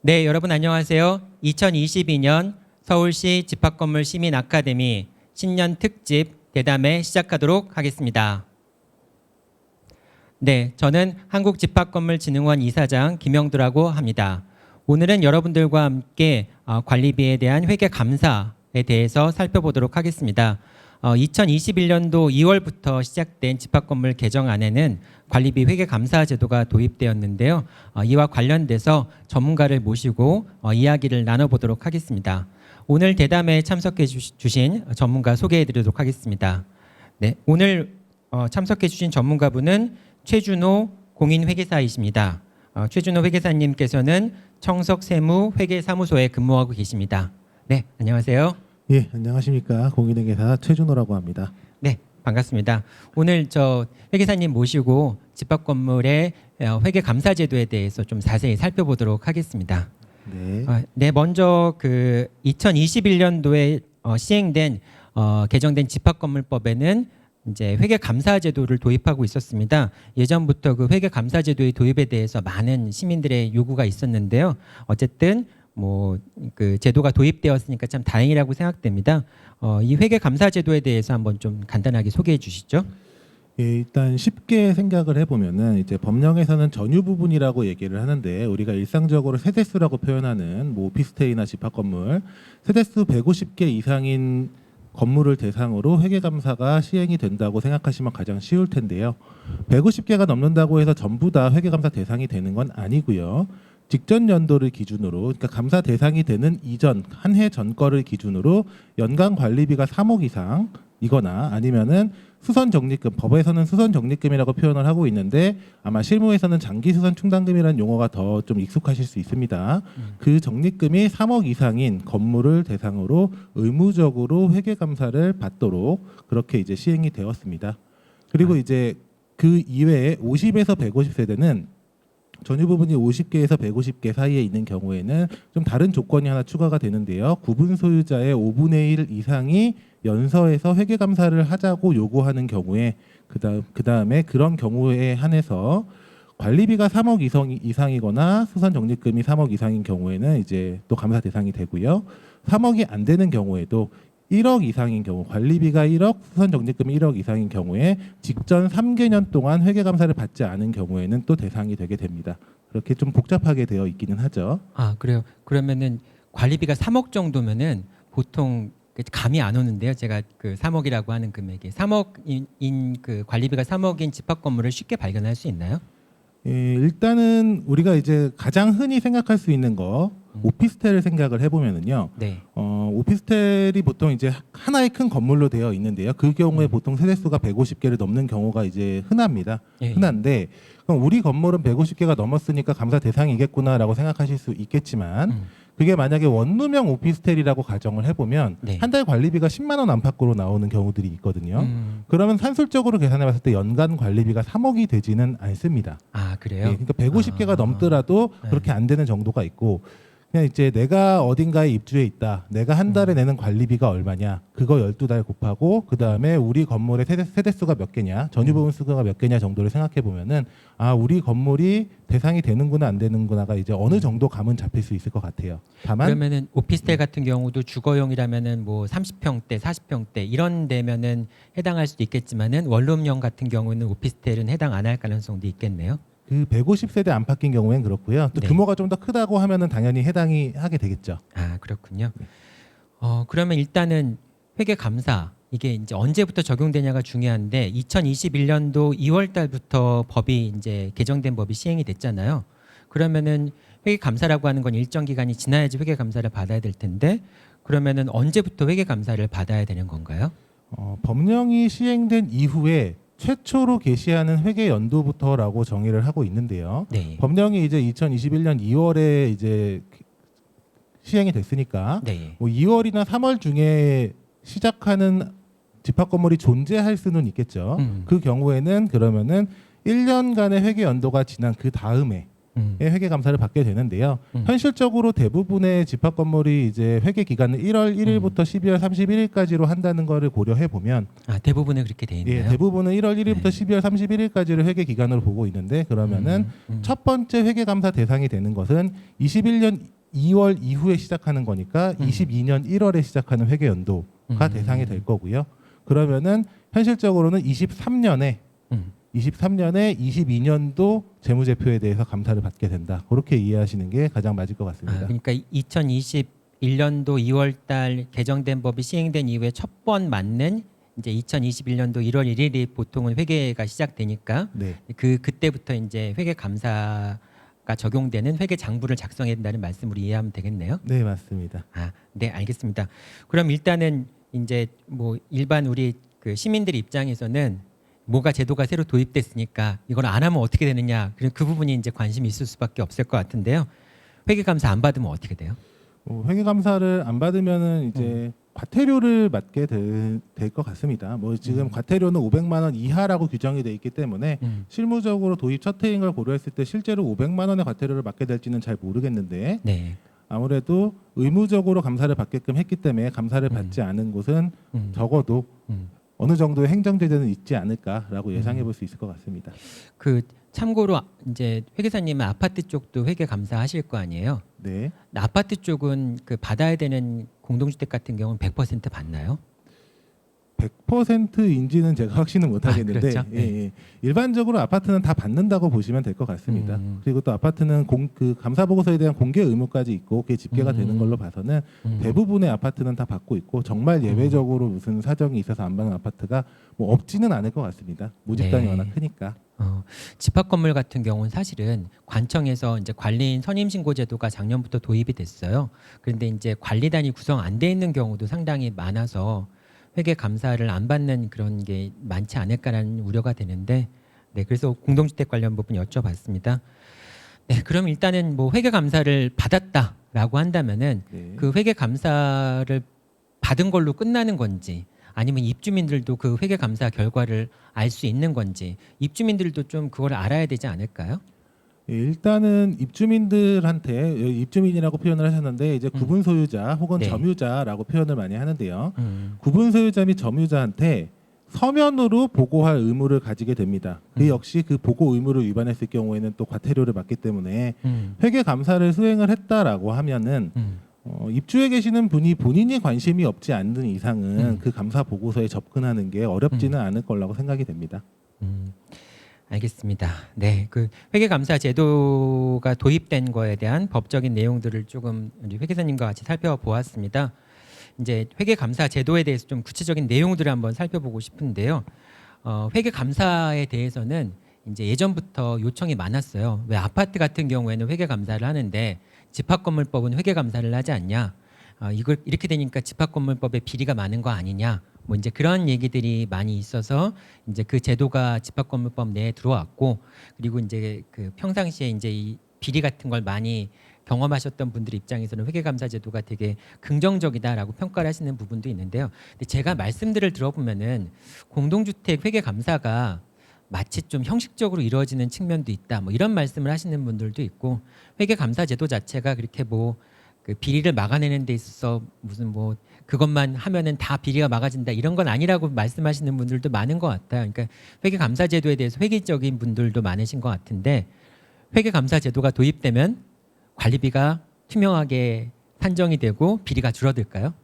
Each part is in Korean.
네, 여러분 안녕하세요. 2022년 서울시 집합건물 시민 아카데미 신년 특집 대담회 시작하도록 하겠습니다. 네, 저는 한국집합건물진흥원 이사장 김영두라고 합니다. 오늘은 여러분들과 함께 관리비에 대한 회계 감사에 대해서 살펴보도록 하겠습니다. 2021년도 2월부터 시작된 집합건물 개정안에는 관리비 회계 감사 제도가 도입되었는데요. 이와 관련돼서 전문가를 모시고 이야기를 나눠보도록 하겠습니다. 오늘 대담회에 참석해 주신 전문가 소개해 드리도록 하겠습니다. 네, 오늘 참석해 주신 전문가분은 최준호 공인회계사이십니다. 최준호 회계사님께서는 청석세무회계사무소에 근무하고 계십니다. 네, 안녕하세요. 예, 안녕하십니까. 공인회계사 최준호라고 합니다. 네, 반갑습니다. 오늘 저 회계사님 모시고 집합건물의 회계 감사 제도에 대해서 좀 자세히 살펴보도록 하겠습니다. 네. 네, 먼저 그 2021년도에 시행된 개정된 집합건물법에는 이제 회계 감사 제도를 도입하고 있었습니다. 예전부터 그 회계 감사 제도의 도입에 대해서 많은 시민들의 요구가 있었는데요. 어쨌든 뭐 그 제도가 도입되었으니까 참 다행이라고 생각됩니다. 이 회계 감사 제도에 대해서 한번 좀 간단하게 소개해 주시죠. 예, 일단 쉽게 생각을 해보면은 이제 법령에서는 전유 부분이라고 얘기를 하는데 우리가 일상적으로 세대수라고 표현하는 뭐 오피스텔이나 집합건물 세대수 150개 이상인 건물을 대상으로 회계감사가 시행이 된다고 생각하시면 가장 쉬울 텐데요. 150개가 넘는다고 해서 전부 다 회계감사 대상이 되는 건 아니고요. 직전 연도를 기준으로, 그러니까 감사 대상이 되는 이전 한 해 전 거를 기준으로 연간 관리비가 3억 이상이거나 아니면은 수선 적립금, 법에서는 수선 적립금이라고 표현을 하고 있는데 아마 실무에서는 장기 수선 충당금이라는 용어가 더 좀 익숙하실 수 있습니다. 그 적립금이 3억 이상인 건물을 대상으로 의무적으로 회계 감사를 받도록 그렇게 이제 시행이 되었습니다. 그리고 이제 그 이외에 50에서 150세대는 전유 부분이 50개에서 150개 사이에 있는 경우에는 좀 다른 조건이 하나 추가가 되는데요. 구분 소유자의 5분의 1 이상이 연서에서 회계 감사를 하자고 요구하는 경우에 그다음에 그런 경우에 한해서 관리비가 3억 이상이거나 수선 적립금이 3억 이상인 경우에는 이제 또 감사 대상이 되고요. 3억이 안 되는 경우에도 1억 이상인 경우, 관리비가 1억, 수선 적립금이 1억 이상인 경우에 직전 3개년 동안 회계 감사를 받지 않은 경우에는 또 대상이 되게 됩니다. 그렇게 좀 복잡하게 되어 있기는 하죠. 아, 그래요. 그러면은 관리비가 3억 정도면은 보통 감이 안 오는데요. 제가 그 3억이라고 하는 금액이 3억인 그 관리비가 3억인 집합 건물을 쉽게 발견할 수 있나요? 예, 일단은 우리가 이제 가장 흔히 생각할 수 있는 거 오피스텔을 생각을 해보면은요. 네. 오피스텔이 보통 이제 하나의 큰 건물로 되어 있는데요. 그 경우에 보통 세대수가 150개를 넘는 경우가 이제 흔합니다. 예, 예. 흔한데 그럼 우리 건물은 150개가 넘었으니까 감사 대상이겠구나라고 생각하실 수 있겠지만 그게 만약에 원룸형 오피스텔이라고 가정을 해보면 네. 한 달 관리비가 10만 원 안팎으로 나오는 경우들이 있거든요. 그러면 산술적으로 계산해봤을 때 연간 관리비가 3억이 되지는 않습니다. 아, 그래요? 예, 그러니까 150개가 넘더라도 네. 그렇게 안 되는 정도가 있고 그냥 이제 내가 어딘가에 입주해 있다. 내가 한 달에 내는 관리비가 얼마냐. 그거 12달 곱하고 그다음에 우리 건물의 세대수가 몇 개냐. 전유 부분 수가 몇 개냐 정도를 생각해 보면은 아, 우리 건물이 대상이 되는구나 안 되는구나가 이제 어느 정도 감은 잡힐 수 있을 것 같아요. 다만 그러면은 오피스텔 같은 경우도 주거용이라면은 뭐 30평대, 40평대 이런 데면은 해당할 수도 있겠지만은 원룸형 같은 경우는 오피스텔은 해당 안 할 가능성도 있겠네요. 그 150세대 안팎인 경우엔 그렇고요. 또 네. 규모가 좀 더 크다고 하면은 당연히 해당이 하게 되겠죠. 아, 그렇군요. 그러면 일단은 회계 감사 이게 이제 언제부터 적용되냐가 중요한데 2021년도 2월 달부터 법이 이제 개정된 법이 시행이 됐잖아요. 그러면은 회계 감사라고 하는 건 일정 기간이 지나야지 회계 감사를 받아야 될 텐데 그러면은 언제부터 회계 감사를 받아야 되는 건가요? 법령이 시행된 이후에 최초로 게시하는 회계 연도부터라고 정의를 하고 있는데요. 네. 법령이 이제 2021년 2월에 이제 시행이 됐으니까 네. 뭐 2월이나 3월 중에 시작하는 집합 건물이 존재할 수는 있겠죠. 그 경우에는 그러면은 1년간의 회계 연도가 지난 그 다음에 회계 감사를 받게 되는데요. 현실적으로 대부분의 집합 건물이 이제 회계 기간을 1월 1일부터 12월 31일까지로 한다는 거를 고려해 보면 대부분은 그렇게 돼 있나요? 예, 대부분은 1월 1일부터 네. 12월 31일까지를 회계 기간으로 보고 있는데 그러면은 첫 번째 회계 감사 대상이 되는 것은 21년 2월 이후에 시작하는 거니까 22년 1월에 시작하는 회계 연도가 대상이 될 거고요. 그러면은 현실적으로는 23년에 22년도 재무제표에 대해서 감사를 받게 된다. 그렇게 이해하시는 게 가장 맞을 것 같습니다. 그러니까 2021년도 2월달 개정된 법이 시행된 이후에 첫 번 맞는 이제 2021년도 1월 1일이 보통은 회계가 시작되니까 네. 그때부터 이제 회계 감사가 적용되는 회계 장부를 작성해야 된다는 말씀으로 이해하면 되겠네요. 네, 맞습니다. 네, 알겠습니다. 그럼 일단은 이제 뭐 일반 우리 그 시민들 입장에서는 뭐가 제도가 새로 도입됐으니까 이걸 안 하면 어떻게 되느냐, 그 부분이 이제 관심이 있을 수밖에 없을 것 같은데요. 회계 감사 안 받으면 어떻게 돼요? 회계 감사를 안 받으면은 이제 과태료를 맞게 될 것 같습니다. 뭐 지금 과태료는 500만 원 이하라고 규정이 돼 있기 때문에 실무적으로 도입 첫 해인 걸 고려했을 때 실제로 500만 원의 과태료를 맞게 될지는 잘 모르겠는데 네. 아무래도 의무적으로 감사를 받게끔 했기 때문에 감사를 받지 않은 곳은 적어도 어느 정도의 행정 제재는 있지 않을까라고 예상해 볼 수 있을 것 같습니다. 그 참고로 이제 회계사님은 아파트 쪽도 회계 감사하실 거 아니에요? 네. 아파트 쪽은 그 받아야 되는 공동주택 같은 경우는 100% 받나요? 100%인지는 제가 확신은 못 하겠는데 그렇죠? 예. 일반적으로 아파트는 다 받는다고 보시면 될 것 같습니다. 그리고 또 아파트는 그 감사 보고서에 대한 공개 의무까지 있고 그게 집계가 되는 걸로 봐서는 대부분의 아파트는 다 받고 있고 정말 예외적으로 무슨 사정이 있어서 안 받는 아파트가 뭐 없지는 않을 것 같습니다. 모집단이 네. 워낙 크니까. 집합 건물 같은 경우는 사실은 관청에서 이제 관리인 선임 신고 제도가 작년부터 도입이 됐어요. 그런데 이제 관리단이 구성 안 돼 있는 경우도 상당히 많아서 회계 감사를 안 받는 그런 게 많지 않을까라는 우려가 되는데, 네, 그래서 공동주택 관련 부분 여쭤봤습니다. 네, 그럼 일단은 뭐 회계 감사를 받았다라고 한다면은 네. 그 회계 감사를 받은 걸로 끝나는 건지, 아니면 입주민들도 그 회계 감사 결과를 알 수 있는 건지, 입주민들도 좀 그걸 알아야 되지 않을까요? 예, 일단은 입주민들한테 입주민이라고 표현을 하셨는데 이제 구분 소유자 혹은 네. 점유자라고 표현을 많이 하는데요. 구분 소유자 및 점유자한테 서면으로 보고할 의무를 가지게 됩니다. 그 역시 그 보고 의무를 위반했을 경우에는 또 과태료를 맞기 때문에 회계 감사를 수행을 했다라고 하면은 입주해 계시는 분이 본인이 관심이 없지 않는 이상은 그 감사 보고서에 접근하는 게 어렵지는 않을 거라고 생각이 됩니다. 알겠습니다. 네, 그 회계감사 제도가 도입된 거에 대한 법적인 내용들을 조금 우리 회계사님과 같이 살펴보았습니다. 이제 회계감사 제도에 대해서 좀 구체적인 내용들을 한번 살펴보고 싶은데요. 회계감사에 대해서는 이제 예전부터 요청이 많았어요. 왜 아파트 같은 경우에는 회계감사를 하는데 집합건물법은 회계감사를 하지 않냐? 이걸 이렇게 되니까 집합건물법에 비리가 많은 거 아니냐? 뭐 이제 그런 얘기들이 많이 있어서 이제 그 제도가 집합건물법 내에 들어왔고, 그리고 이제 그 평상시에 이제 이 비리 같은 걸 많이 경험하셨던 분들 입장에서는 회계감사 제도가 되게 긍정적이다라고 평가를 하시는 부분도 있는데요. 근데 제가 말씀들을 들어보면은 공동주택 회계감사가 마치 좀 형식적으로 이루어지는 측면도 있다, 뭐 이런 말씀을 하시는 분들도 있고, 회계감사 제도 자체가 그렇게 뭐 그 비리를 막아내는 데 있어서 무슨 뭐 그것만 하면은 다 비리가 막아진다 이런 건 아니라고 말씀하시는 분들도 많은 것 같아요. 그러니까 회계감사 제도에 대해서 회의적인 분들도 많으신 것 같은데, 회계감사 제도가 도입되면 관리비가 투명하게 산정이 되고 비리가 줄어들까요?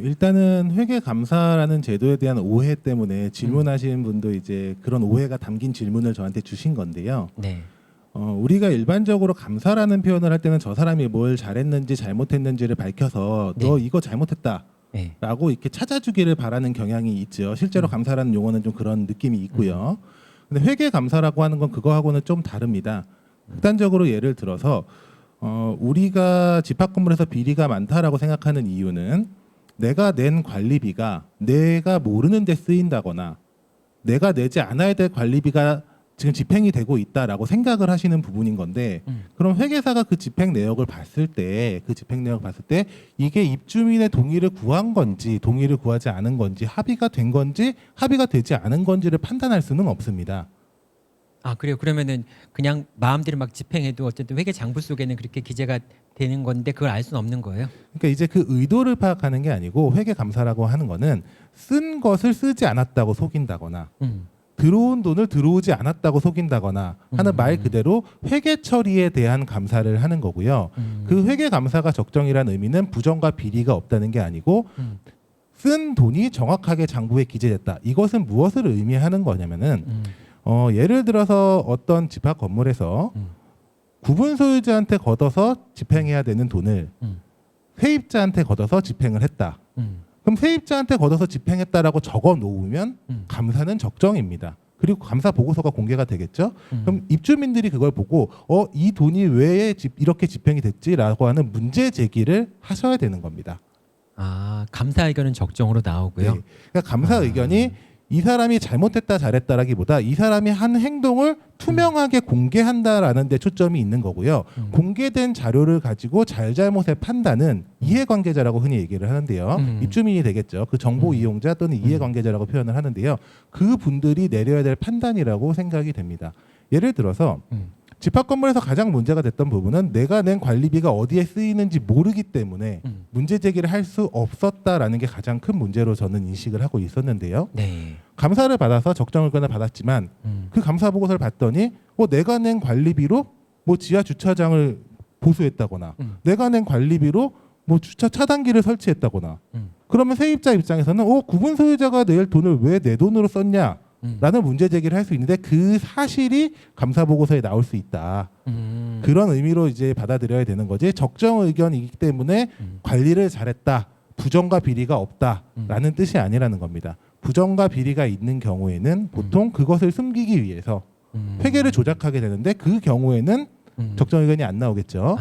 일단은 회계 감사라는 제도에 대한 오해 때문에 질문하시는 분도 이제 그런 오해가 담긴 질문을 저한테 주신 건데요. 네. 우리가 일반적으로 감사라는 표현을 할 때는 저 사람이 뭘 잘했는지 잘못했는지를 밝혀서 네. 너 이거 잘못했다 네. 라고 이렇게 찾아주기를 바라는 경향이 있죠. 실제로 감사라는 용어는 좀 그런 느낌이 있고요. 근데 회계 감사라고 하는 건 그거하고는 좀 다릅니다. 극단적으로 예를 들어서 우리가 집합 건물에서 비리가 많다라고 생각하는 이유는 내가 낸 관리비가 내가 모르는 데 쓰인다거나 내가 내지 않아야 될 관리비가 지금 집행이 되고 있다라고 생각을 하시는 부분인 건데, 그럼 회계사가 그 집행 내역을 봤을 때 이게 입주민의 동의를 구한 건지 동의를 구하지 않은 건지 합의가 된 건지 합의가 되지 않은 건지를 판단할 수는 없습니다. 그래요. 그러면은 그냥 마음대로 막 집행해도 어쨌든 회계 장부 속에는 그렇게 기재가 되는 건데 그걸 알 수는 없는 거예요. 그러니까 이제 그 의도를 파악하는 게 아니고 회계 감사라고 하는 거는 쓴 것을 쓰지 않았다고 속인다거나 들어온 돈을 들어오지 않았다고 속인다거나 하는 말 그대로 회계 처리에 대한 감사를 하는 거고요. 그 회계 감사가 적정이라는 의미는 부정과 비리가 없다는 게 아니고 쓴 돈이 정확하게 장부에 기재됐다. 이것은 무엇을 의미하는 거냐면은 예를 들어서 어떤 집합 건물에서 구분 소유자한테 걷어서 집행해야 되는 돈을 세입자한테 걷어서 집행을 했다. 그럼 세입자한테 걷어서 집행했다라고 적어 놓으면 감사는 적정입니다. 그리고 감사 보고서가 공개가 되겠죠. 그럼 입주민들이 그걸 보고 이 돈이 왜 이렇게 집행이 됐지라고 하는 문제 제기를 하셔야 되는 겁니다. 아, 감사 의견은 적정으로 나오고요. 네. 그러니까 감사 의견이 이 사람이 잘못했다 잘했다라기보다 이 사람이 한 행동을 투명하게 공개한다라는 데 초점이 있는 거고요. 공개된 자료를 가지고 잘잘못의 판단은 이해관계자라고 흔히 얘기를 하는데요. 입주민이 되겠죠. 그 정보 이용자 또는 이해관계자라고 표현을 하는데요. 그 분들이 내려야 될 판단이라고 생각이 됩니다. 예를 들어서 집합 건물에서 가장 문제가 됐던 부분은 내가 낸 관리비가 어디에 쓰이는지 모르기 때문에 문제 제기를 할 수 없었다라는 게 가장 큰 문제로 저는 인식을 하고 있었는데요. 네. 감사를 받아서 적정 의견을 받았지만 그 감사 보고서를 봤더니 내가 낸 관리비로 지하 주차장을 보수했다거나 내가 낸 관리비로 주차 차단기를 설치했다거나 그러면 세입자 입장에서는 구분 소유자가 낼 돈을 왜 내 돈으로 썼냐? 라는 문제 제기를 할 수 있는데 그 사실이 감사 보고서에 나올 수 있다. 그런 의미로 이제 받아들여야 되는 거지. 적정 의견이기 때문에 관리를 잘했다. 부정과 비리가 없다라는 뜻이 아니라는 겁니다. 부정과 비리가 있는 경우에는 보통 그것을 숨기기 위해서 회계를 조작하게 되는데 그 경우에는 적정 의견이 안 나오겠죠.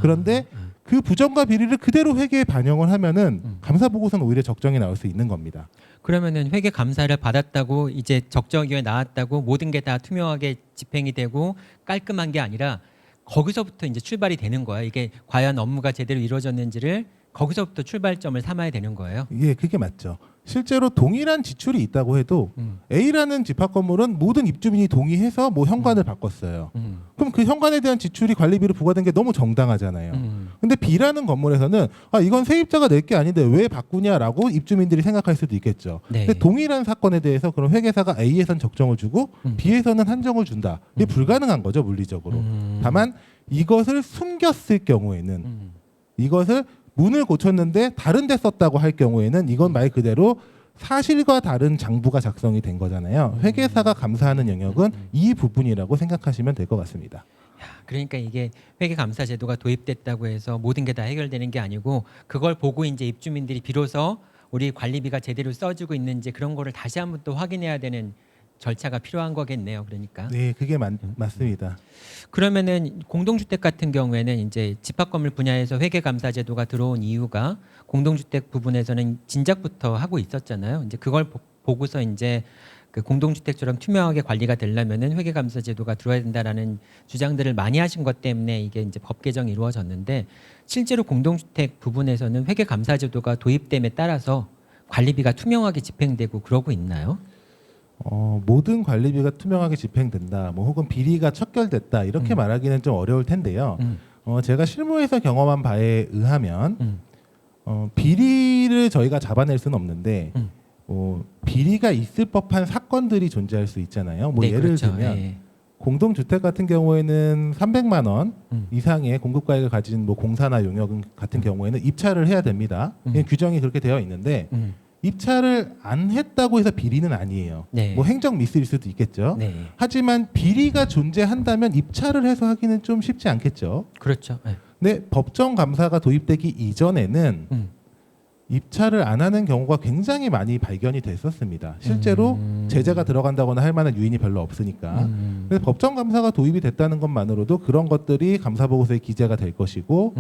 그런데 그 부정과 비리를 그대로 회계에 반영을 하면은 감사 보고서는 오히려 적정이 나올 수 있는 겁니다. 그러면은 회계 감사를 받았다고 이제 적정 의견이 나왔다고 모든 게 다 투명하게 집행이 되고 깔끔한 게 아니라 거기서부터 이제 출발이 되는 거예요. 이게 과연 업무가 제대로 이루어졌는지를 거기서부터 출발점을 삼아야 되는 거예요. 예, 그게 맞죠. 실제로 동일한 지출이 있다고 해도 A라는 집합 건물은 모든 입주민이 동의해서 현관을 바꿨어요. 그럼 그 현관에 대한 지출이 관리비로 부과된 게 너무 정당하잖아요. 근데 B라는 건물에서는 이건 세입자가 낼 게 아닌데 왜 바꾸냐라고 입주민들이 생각할 수도 있겠죠. 네. 근데 동일한 사건에 대해서 그럼 회계사가 A에선 적정을 주고 B에서는 한정을 준다. 이게 불가능한 거죠, 물리적으로. 다만 이것을 숨겼을 경우에는 이것을 문을 고쳤는데 다른 데 썼다고 할 경우에는 이건 말 그대로 사실과 다른 장부가 작성이 된 거잖아요. 회계사가 감사하는 영역은 이 부분이라고 생각하시면 될 것 같습니다. 그러니까 이게 회계 감사 제도가 도입됐다고 해서 모든 게 다 해결되는 게 아니고 그걸 보고 이제 입주민들이 비로소 우리 관리비가 제대로 써지고 있는지 그런 거를 다시 한번 또 확인해야 되는 절차가 필요한 거겠네요. 그러니까. 네, 그게 맞습니다. 그러면은 공동주택 같은 경우에는 이제 집합 건물 분야에서 회계 감사 제도가 들어온 이유가 공동주택 부분에서는 진작부터 하고 있었잖아요. 이제 그걸 보고서 이제 그 공동주택처럼 투명하게 관리가 되려면은 회계 감사 제도가 들어야 된다라는 주장들을 많이 하신 것 때문에 이게 이제 법 개정이 이루어졌는데 실제로 공동주택 부분에서는 회계 감사 제도가 도입됨에 따라서 관리비가 투명하게 집행되고 그러고 있나요? 모든 관리비가 투명하게 집행된다, 혹은 비리가 척결됐다 이렇게 말하기는 좀 어려울 텐데요. 제가 실무에서 경험한 바에 의하면 비리를 저희가 잡아낼 수는 없는데 비리가 있을 법한 사건들이 존재할 수 있잖아요. 네, 예를 그렇죠. 들면 예. 공동주택 같은 경우에는 300만 원 이상의 공급가액을 가진 공사나 용역 같은 경우에는 입찰을 해야 됩니다. 규정이 그렇게 되어 있는데 입찰을 안 했다고 해서 비리는 아니에요. 네. 행정 미스일 수도 있겠죠. 네. 하지만 비리가 존재한다면 입찰을 해서 하기는 좀 쉽지 않겠죠. 그렇죠. 네. 근데 법정 감사가 도입되기 이전에는 입찰을 안 하는 경우가 굉장히 많이 발견이 됐었습니다. 실제로 제재가 들어간다거나 할 만한 요인이 별로 없으니까. 그래서 법정 감사가 도입이 됐다는 것만으로도 그런 것들이 감사 보고서에 기재가 될 것이고,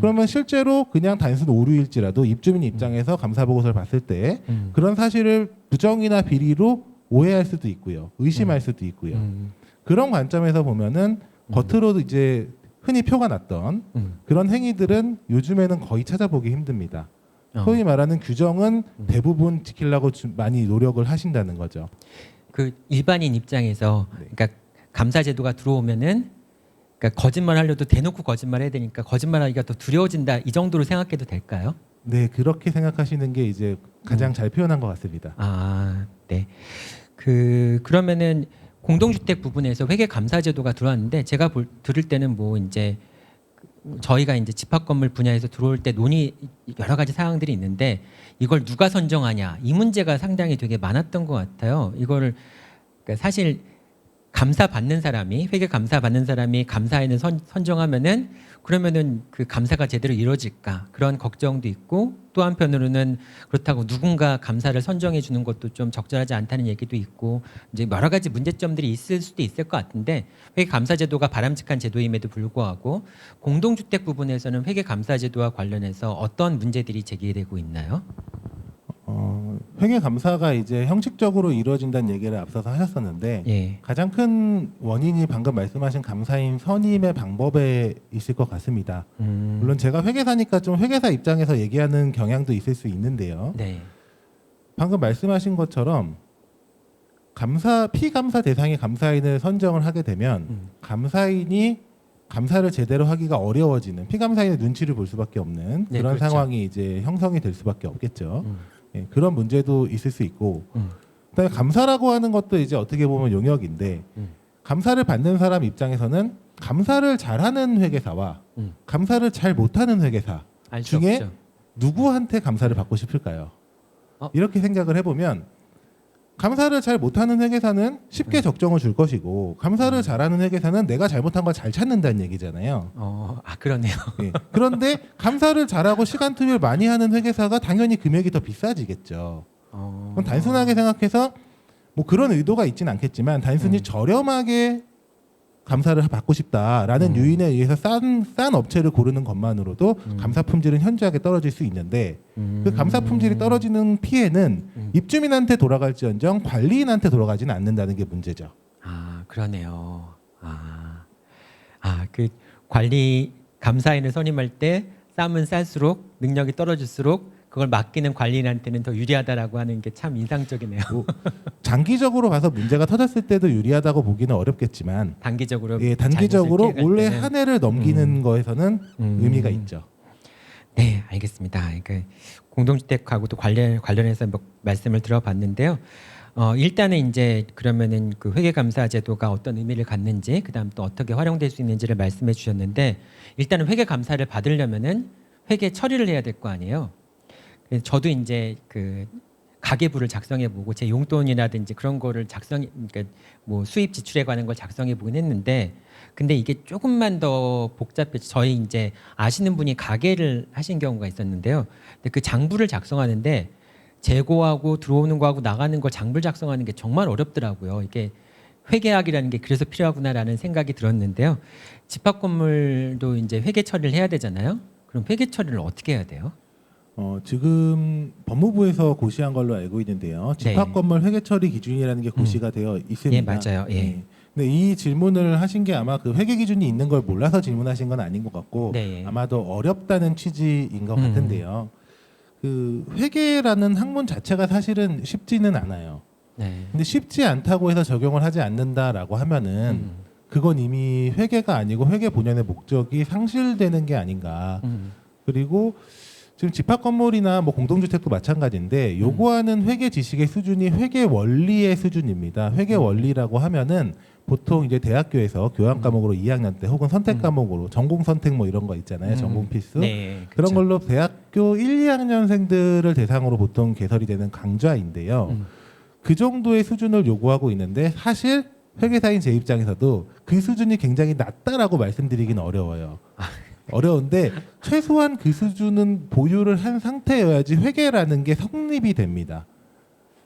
그러면 실제로 그냥 단순 오류일지라도 입주민 입장에서 감사 보고서를 봤을 때 그런 사실을 부정이나 비리로 오해할 수도 있고요, 의심할 수도 있고요. 그런 관점에서 보면은 겉으로도 이제 흔히 표가 났던 그런 행위들은 요즘에는 거의 찾아보기 힘듭니다. 소위 말하는 규정은 대부분 지키려고 많이 노력을 하신다는 거죠. 그 일반인 입장에서 그러니까 감사 제도가 들어오면은 그러니까 거짓말 하려도 대놓고 거짓말 해야 되니까 거짓말하기가 더 두려워진다 이 정도로 생각해도 될까요? 네, 그렇게 생각하시는 게 이제 가장 잘 표현한 것 같습니다. 아, 네. 그러면은 공동주택 부분에서 회계감사제도가 들어왔는데 제가 들을 때는 뭐 이제 저희가 이제 집합건물 분야에서 들어올 때 논의 여러 가지 사항들이 있는데 이걸 누가 선정하냐 이 문제가 상당히 되게 많았던 것 같아요. 이거를 그러니까 사실 감사 받는 사람이 회계 감사 받는 사람이 감사인을 선정하면은 그러면은 그 감사가 제대로 이루어질까 그런 걱정도 있고 또 한편으로는 그렇다고 누군가 감사를 선정해 주는 것도 좀 적절하지 않다는 얘기도 있고 이제 여러 가지 문제점들이 있을 수도 있을 것 같은데 회계 감사 제도가 바람직한 제도임에도 불구하고 공동주택 부분에서는 회계 감사 제도와 관련해서 어떤 문제들이 제기되고 있나요? 회계 감사가 이제 형식적으로 이루어진다는 얘기를 앞서서 하셨었는데 예. 가장 큰 원인이 방금 말씀하신 감사인 선임의 방법에 있을 것 같습니다. 물론 제가 회계사니까 좀 회계사 입장에서 얘기하는 경향도 있을 수 있는데요. 네. 방금 말씀하신 것처럼 피감사 대상의 감사인을 선정을 하게 되면 감사인이 감사를 제대로 하기가 어려워지는 피감사인의 눈치를 볼 수밖에 없는 네, 그런 그렇죠. 상황이 이제 형성이 될 수밖에 없겠죠. 예, 그런 문제도 있을 수 있고 그다음에 감사라고 하는 것도 이제 어떻게 보면 용역인데 감사를 받는 사람 입장에서는 감사를 잘하는 회계사와 감사를 잘 못하는 회계사 알 수 중에 없죠. 누구한테 감사를 받고 싶을까요? 이렇게 생각을 해보면 감사를 잘 못하는 회계사는 쉽게 적정을 줄 것이고 감사를 잘하는 회계사는 내가 잘못한 걸 잘 찾는다는 얘기잖아요. 그러네요. 예. 그런데 감사를 잘하고 시간 투입을 많이 하는 회계사가 당연히 금액이 더 비싸지겠죠. 그럼 단순하게 생각해서 뭐 그런 의도가 있지는 않겠지만 단순히 저렴하게 감사를 받고 싶다라는 유인에 의해서 싼 업체를 고르는 것만으로도 감사 품질은 현저하게 떨어질 수 있는데 그 감사 품질이 떨어지는 피해는 입주민한테 돌아갈지언정 관리인한테 돌아가지는 않는다는 게 문제죠. 그러네요. 그 관리 감사인을 선임할 때 싸면 쌀수록 능력이 떨어질수록 그걸 맡기는 관리인한테는 더 유리하다라고 하는 게 참 인상적이네요. 장기적으로 봐서 문제가 터졌을 때도 유리하다고 보기는 어렵겠지만 단기적으로 단기적으로 잘못을 올해 피해갈 한 해를 넘기는 거에서는 의미가 있죠. 네, 알겠습니다. 공동주택하고도 관련해서 뭐 말씀을 들어봤는데요. 일단은 이제 그러면은 그 회계감사제도가 어떤 의미를 갖는지, 그다음 또 어떻게 활용될 수 있는지를 말씀해 주셨는데, 일단은 회계감사를 받으려면은 회계 처리를 해야 될 거 아니에요. 그래서 저도 이제 그 가계부를 작성해보고 제 용돈이라든지 그런 거를 그러니까 뭐 수입 지출에 관한 걸 작성해보긴 했는데, 근데 이게 조금만 더 복잡해. 저희 이제 아시는 분이 가게를 하신 경우가 있었는데요. 근데 그 장부를 작성하는데 재고하고 들어오는 거하고 나가는 걸 장부를 작성하는 게 정말 어렵더라고요. 이게 회계학이라는 게 그래서 필요하구나라는 생각이 들었는데요. 집합 건물도 이제 회계 처리를 해야 되잖아요. 그럼 회계 처리를 어떻게 해야 돼요? 지금 법무부에서 고시한 걸로 알고 있는데요. 집합 건물 회계 처리 기준이라는 게 고시가 되어 있습니다. 예, 맞아요. 예. 근데 이 질문을 하신 게 아마 그 회계 기준이 있는 걸 몰라서 질문하신 건 아닌 것 같고 네. 아마도 어렵다는 취지인 것 같은데요. 그 회계라는 학문 자체가 사실은 쉽지는 않아요. 네. 근데 쉽지 않다고 해서 적용을 하지 않는다라고 하면은 그건 이미 회계가 아니고 회계 본연의 목적이 상실되는 게 아닌가. 그리고 지금 집합 건물이나 뭐 공동주택도 마찬가지인데 요구하는 회계 지식의 수준이 회계 원리의 수준입니다. 회계 원리라고 하면은 보통 이제 대학교에서 교양 과목으로 2학년 때 혹은 선택 과목으로 전공 선택 뭐 이런 거 있잖아요. 전공 필수. 네, 그런 그렇죠. 걸로 대학교 1, 2학년생들을 대상으로 보통 개설이 되는 강좌인데요. 그 정도의 수준을 요구하고 있는데 사실 회계사인 제 입장에서도 그 수준이 굉장히 낮다라고 말씀드리기는 어려워요. 어려운데 최소한 그 수준은 보유를 한 상태여야지 회계라는 게 성립이 됩니다.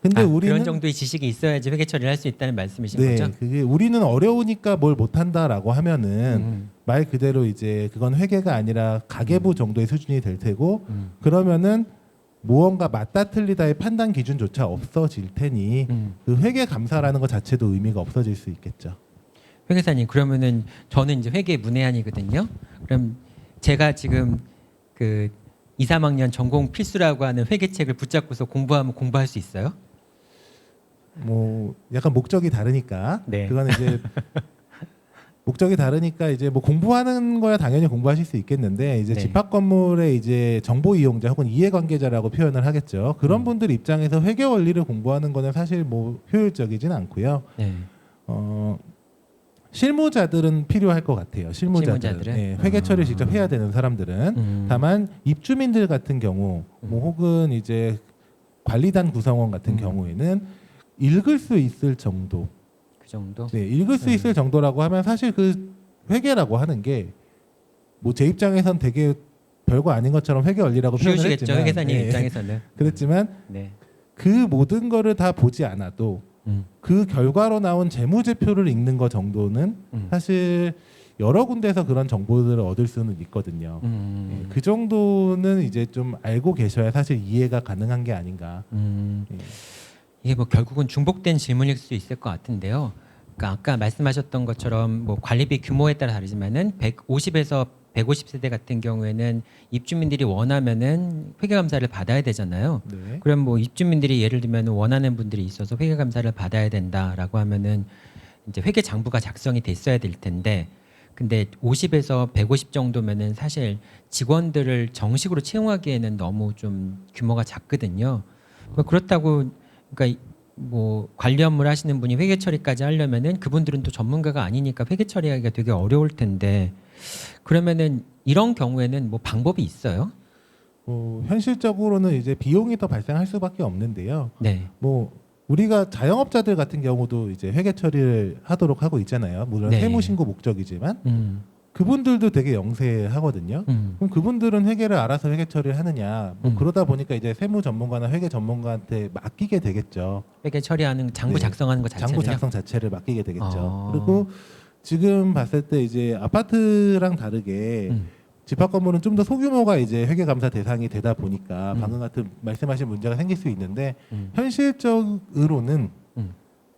근데 우리는 그런 정도의 지식이 있어야지 회계 처리를 할 수 있다는 말씀이신 네, 거죠? 그게 우리는 어려우니까 뭘 못한다라고 하면은 말 그대로 이제 그건 회계가 아니라 가계부 정도의 수준이 될 테고 그러면은 무언가 맞다 틀리다의 판단 기준조차 없어질 테니 그 회계 감사라는 것 자체도 의미가 없어질 수 있겠죠. 회계사님, 그러면은 저는 이제 회계 문외한이거든요. 그럼 제가 지금 그 2, 3학년 전공 필수라고 하는 회계책을 붙잡고서 공부하면 공부할 수 있어요? 뭐 약간 목적이 다르니까 네. 그거는 이제 목적이 다르니까 이제 뭐 공부하는 거야 당연히 공부하실 수 있겠는데 이제 네. 집합 건물의 이제 정보 이용자 혹은 이해관계자라고 표현을 하겠죠. 그런 분들 입장에서 회계 원리를 공부하는 거는 사실 뭐 효율적이진 않고요. 네. 실무자들은 필요할 것 같아요. 실무자들은? 네, 회계 처리를 직접 해야 되는 사람들은 다만 입주민들 같은 경우 뭐 혹은 이제 관리단 구성원 같은 경우에는 읽을 수 있을 정도. 그 정도. 네, 읽을 수 있을 정도라고 하면 사실 그 회계라고 하는 게 뭐 제 입장에선 되게 별거 아닌 것처럼 회계 원리라고 표현을 쉬우시겠죠, 했지만 회계사님 네, 입장에서는. 그렇지만 네. 그 모든 거를 다 보지 않아도 음. 그 결과로 나온 재무제표를 읽는 것 정도는 사실 여러 군데서 그런 정보들을 얻을 수는 있거든요. 네, 그 정도는 이제 좀 알고 계셔야 사실 이해가 가능한 게 아닌가. 네. 이게 뭐 결국은 중복된 질문일 수 있을 것 같은데요. 그러니까 아까 말씀하셨던 것처럼 뭐 관리비 규모에 따라 다르지만은 150에서 150세대 같은 경우에는 입주민들이 원하면은 회계감사를 받아야 되잖아요. 네. 그럼 뭐 입주민들이 예를 들면 원하는 분들이 있어서 회계감사를 받아야 된다라고 하면은 이제 회계 장부가 작성이 됐어야 될 텐데, 근데 50에서 150 정도면은 사실 직원들을 정식으로 채용하기에는 너무 좀 규모가 작거든요. 뭐 그렇다고 그러니까 뭐 관리 업무를 하시는 분이 회계 처리까지 하려면은 그분들은 또 전문가가 아니니까 회계 처리하기가 되게 어려울 텐데, 그러면은 이런 경우에는 뭐 방법이 있어요? 현실적으로는 이제 비용이 더 발생할 수밖에 없는데요. 네. 뭐 우리가 자영업자들 같은 경우도 이제 회계 처리를 하도록 하고 있잖아요. 물론 네. 세무 신고 목적이지만 그분들도 되게 영세하거든요. 그럼 그분들은 회계를 알아서 회계 처리를 하느냐? 뭐 그러다 보니까 이제 세무 전문가나 회계 전문가한테 맡기게 되겠죠. 회계 처리하는 장부 네. 작성하는 것 자체는요. 장부 작성 자체를 맡기게 되겠죠. 아. 그리고 지금 봤을 때 이제 아파트랑 다르게 집합 건물은 좀 더 소규모가 이제 회계 감사 대상이 되다 보니까 방금 같은 말씀하신 문제가 생길 수 있는데 현실적으로는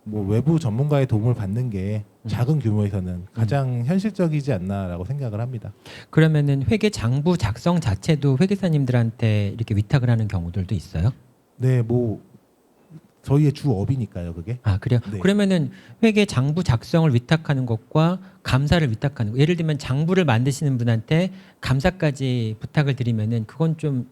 뭐 외부 전문가의 도움을 받는 게 작은 규모에서는 가장 현실적이지 않나라고 생각을 합니다. 그러면은 회계 장부 작성 자체도 회계사님들한테 이렇게 위탁을 하는 경우들도 있어요? 네, 뭐 저희의 주업이니까요, 그게. 아, 그래요? 네. 그러면은 회계 장부 작성을 위탁하는 것과 감사를 위탁하는 것, 예를 들면 장부를 만드시는 분한테 감사까지 부탁을 드리면은 그건 좀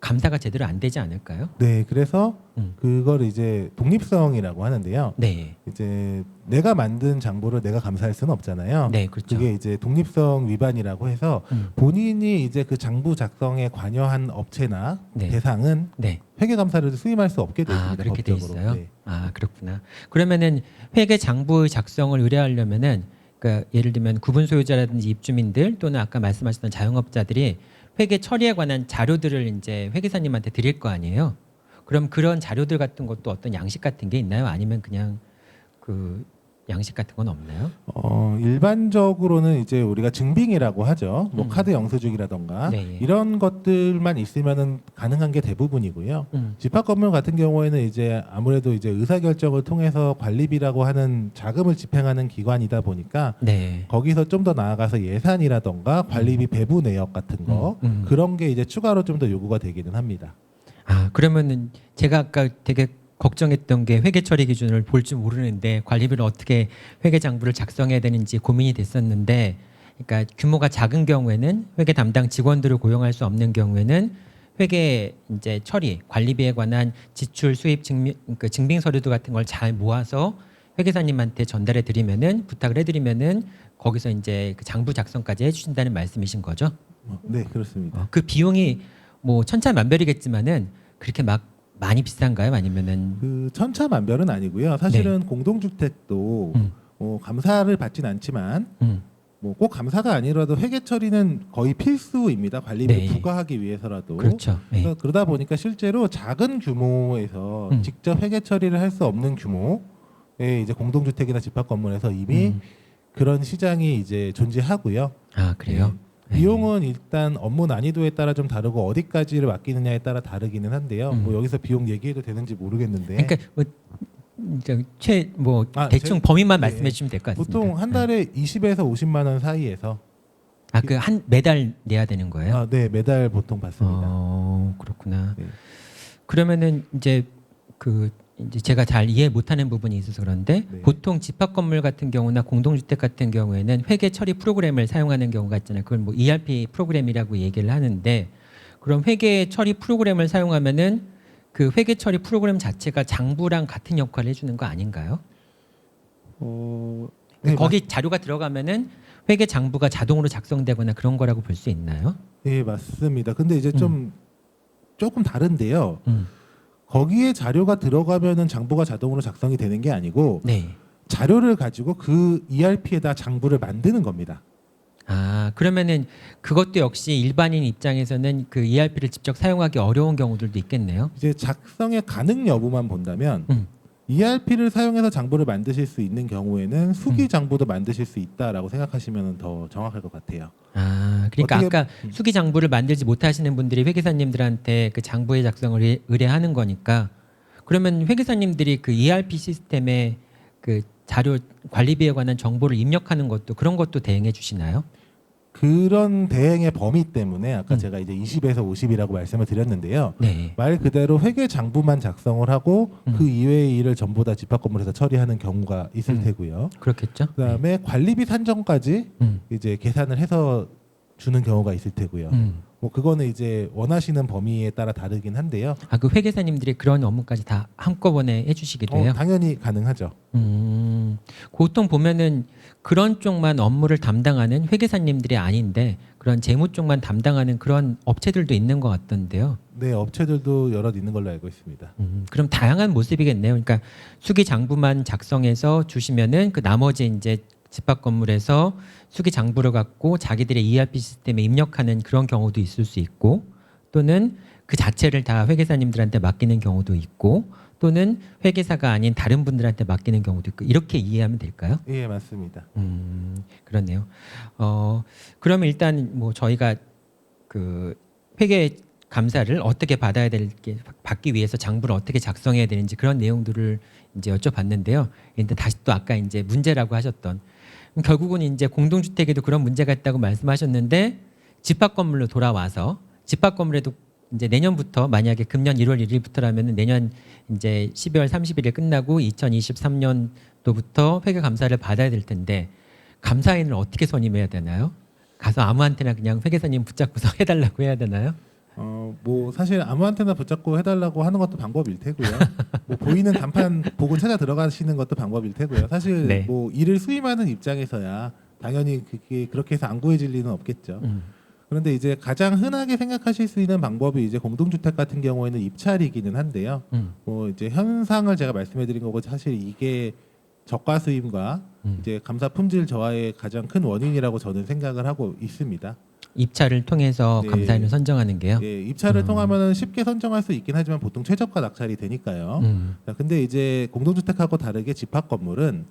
감사가 제대로 안 되지 않을까요? 네, 그래서 음. 그걸 이제 독립성이라고 하는데요. 네. 이제 내가 만든 장부를 내가 감사할 수는 없잖아요. 네, 그렇죠. 그게 이제 독립성 위반이라고 해서 본인이 이제 그 장부 작성에 관여한 업체나 네. 대상은 네. 회계 감사를 수임할 수 없게 되어 있습니다. 아, 그렇게 돼 법적으로. 있어요? 네. 아, 그렇구나. 그러면은 회계 장부 작성을 의뢰하려면은 그러니까 예를 들면 구분 소유자라든지 입주민들 또는 아까 말씀하셨던 자영업자들이 회계 처리에 관한 자료들을 이제 회계사님한테 드릴 거 아니에요. 그럼 그런 자료들 같은 것도 어떤 양식 같은 게 있나요? 아니면 그냥 그 양식 같은 건 없나요? 일반적으로는 이제 우리가 증빙이라고 하죠. 뭐 카드 영수증이라던가 네. 이런 것들만 있으면은 가능한 게 대부분이고요. 집합 건물 같은 경우에는 이제 아무래도 이제 의사결정을 통해서 관리비라고 하는 자금을 집행하는 기관이다 보니까 네. 거기서 좀 더 나아가서 예산이라던가 관리비 배부 내역 같은 거 그런 게 이제 추가로 좀 더 요구가 되기는 합니다. 아, 그러면은 제가 아까 되게 걱정했던 게 회계 처리 기준을 볼 줄 모르는데 관리비를 어떻게 회계 장부를 작성해야 되는지 고민이 됐었는데, 그러니까 규모가 작은 경우에는 회계 담당 직원들을 고용할 수 없는 경우에는 회계 이제 처리 관리비에 관한 지출 수입 증명 그 증빙 서류들 같은 걸 잘 모아서 회계사님한테 전달해 드리면은 부탁을 해 드리면은 거기서 이제 그 장부 작성까지 해 주신다는 말씀이신 거죠? 네, 그렇습니다. 그 비용이 뭐 천차만별이겠지만은 그렇게 막 많이 비싼가요? 아니면은 그 천차만별은 아니고요. 사실은 공동주택도 감사를 받진 않지만 뭐 꼭 감사가 아니라도 회계 처리는 거의 필수입니다. 관리비를 네. 부과하기 위해서라도. 그렇죠. 네. 그러다 보니까 실제로 작은 규모에서 직접 회계 처리를 할 수 없는 규모의 이제 공동주택이나 집합 건물에서 이미 그런 시장이 이제 존재하고요. 아, 그래요? 네. 비용은 일단 업무 난이도에 따라 좀 다르고 어디까지를 맡기느냐에 따라 다르기는 한데요. 뭐 여기서 비용 얘기해도 되는지 모르겠는데. 그러니까 뭐 대충 범위만 말씀해 주시면 될 것 같습니다. 보통 한 달에 20에서 50만 원 사이에서. 아, 그 한 매달 내야 되는 거예요? 네, 매달 보통 받습니다. 그렇구나. 네. 그러면은 이제 그 이제 제가 잘 이해 못하는 부분이 있어서 그런데 네. 보통 집합 건물 같은 경우나 공동주택 같은 경우에는 회계 처리 프로그램을 사용하는 경우가 있잖아요. 그걸 뭐 ERP 프로그램이라고 얘기를 하는데 그럼 회계 처리 프로그램을 사용하면은 그 회계 처리 프로그램 자체가 장부랑 같은 역할을 해주는 거 아닌가요? 네, 거기 자료가 들어가면은 회계 장부가 자동으로 작성되거나 그런 거라고 볼 수 있나요? 네, 맞습니다. 근데 이제 좀 조금 다른데요. 음. 거기에 자료가 들어가면은 장부가 자동으로 작성이 되는 게 아니고 네. 자료를 가지고 그 ERP에다 장부를 만드는 겁니다. 아, 그러면은 그것도 역시 일반인 입장에서는 그 ERP를 직접 사용하기 어려운 경우들도 있겠네요. 이제 작성의 가능 여부만 본다면 음. ERP를 사용해서 장부를 만드실 수 있는 경우에는 수기 장부도 만드실 수 있다라고 생각하시면 더 정확할 것 같아요. 아, 그러니까 어떻게- 아까 수기 장부를 만들지 못하시는 분들이 회계사님들한테 그 장부의 작성을 의뢰하는 거니까 그러면 회계사님들이 그 ERP 시스템에 그 자료 관리비에 관한 정보를 입력하는 것도 그런 것도 대행해 주시나요? 그런 대행의 범위 때문에 아까 제가 이제 20에서 50이라고 말씀을 드렸는데요. 네. 말 그대로 회계 장부만 작성을 하고 그 이외의 일을 전부 다 집합 건물에서 처리하는 경우가 있을 테고요. 그렇겠죠? 그다음에 관리비 산정까지 음. 이제 계산을 해서 주는 경우가 있을 테고요. 음. 뭐 그거는 이제 원하시는 범위에 따라 다르긴 한데요. 아, 그 회계사님들이 그런 업무까지 다 한꺼번에 해주시기도 해요? 당연히 가능하죠. 보통 보면은 그런 쪽만 업무를 담당하는 회계사님들이 아닌데 그런 재무 쪽만 담당하는 그런 업체들도 있는 것 같던데요. 네, 업체들도 여럿 있는 걸로 알고 있습니다. 그럼 다양한 모습이겠네요. 그러니까 수기 장부만 작성해서 주시면은 그 나머지 이제 집합 건물에서 수기 장부를 갖고 자기들의 ERP 시스템에 입력하는 그런 경우도 있을 수 있고 또는 그 자체를 다 회계사님들한테 맡기는 경우도 있고 또는 회계사가 아닌 다른 분들한테 맡기는 경우도 있고 이렇게 이해하면 될까요? 예, 맞습니다. 그렇네요. 그러면 일단 뭐 저희가 그 회계 감사를 어떻게 받아야 될지 받기 위해서 장부를 어떻게 작성해야 되는지 그런 내용들을 이제 여쭤봤는데요. 근데 다시 또 아까 이제 문제라고 하셨던 결국은 이제 공동주택에도 그런 문제가 있다고 말씀하셨는데 집합 건물로 돌아와서 집합 건물에도 이제 내년부터 만약에 금년 1월 1일부터라면 내년 이제 12월 31일 끝나고 2023년도부터 회계 감사를 받아야 될 텐데 감사인을 어떻게 선임해야 되나요? 가서 아무한테나 그냥 회계사님 붙잡고서 해달라고 해야 되나요? 뭐 사실 아무한테나 붙잡고 해달라고 하는 것도 방법일 테고요. 뭐 보이는 간판 보고 찾아 들어가시는 것도 방법일 테고요. 사실 네. 뭐 일을 수임하는 입장에서야 당연히 그게 그렇게 해서 안 구해질 리는 없겠죠. 그런데 이제 가장 흔하게 생각하실 수 있는 방법이 이제 공동주택 같은 경우에는 입찰이기는 한데요. 뭐 이제 현상을 제가 말씀해드린 거고 사실 이게 저가 수임과 이제 감사 품질 저하의 가장 큰 원인이라고 저는 생각을 하고 있습니다. 입찰을 통해서 네. 감사인을 선정하는 게요. 예, 입찰을 통하면은 쉽게 선정할 수 있긴 하지만 보통 최저가 낙찰이 되니까요. 자, 근데 이제 공동주택하고 다르게 집합 건물은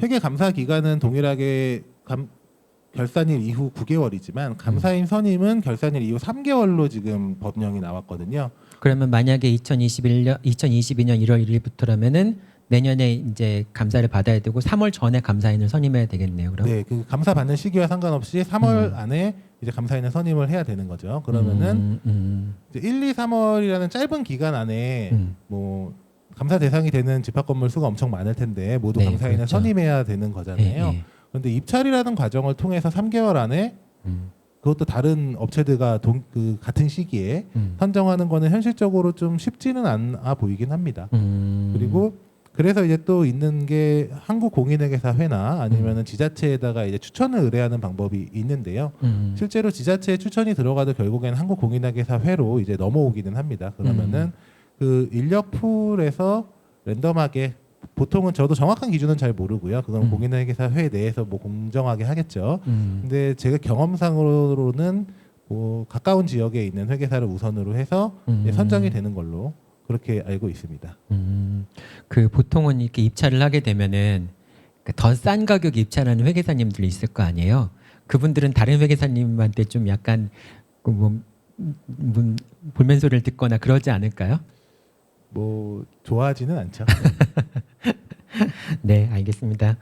회계 감사 기간은 동일하게 결산일 이후 9개월이지만 감사인 선임은 결산일 이후 3개월로 지금 법령이 나왔거든요. 그러면 만약에 2022년 1월 1일부터라면은 내년에 이제 감사를 받아야 되고 3월 전에 감사인을 선임해야 되겠네요. 그럼. 네, 그 감사 받는 시기와 상관없이 3월 안에 이제 감사인을 선임을 해야 되는 거죠. 그러면은 이제 1, 2, 3월이라는 짧은 기간 안에 뭐 감사 대상이 되는 집합 건물 수가 엄청 많을 텐데 모두 네, 감사인을 그렇죠. 선임해야 되는 거잖아요. 예, 예. 그런데 입찰이라는 과정을 통해서 3개월 안에 그것도 다른 업체들과 그 같은 시기에 선정하는 거는 현실적으로 좀 쉽지는 않아 보이긴 합니다. 그리고 그래서 이제 또 있는 게 한국공인회계사회나 아니면은 지자체에다가 이제 추천을 의뢰하는 방법이 있는데요. 실제로 지자체에 추천이 들어가도 결국에는 한국공인회계사회로 이제 넘어오기는 합니다. 그러면은 그 인력풀에서 랜덤하게 보통은 저도 정확한 기준은 잘 모르고요. 그건 공인회계사회 내에서 뭐 공정하게 하겠죠. 근데 제가 경험상으로는 뭐 가까운 지역에 있는 회계사를 우선으로 해서 이제 선정이 되는 걸로 그렇게 알고 있습니다. 그 보통은 이렇게 입찰을 하게 되면은 더 싼 가격 입찰하는 회계사님들이 있을 거 아니에요. 그분들은 다른 회계사님한테 좀 약간 그뭐 볼멘소리를 듣거나 그러지 않을까요? 뭐 좋아하지는 않죠. 네, 알겠습니다.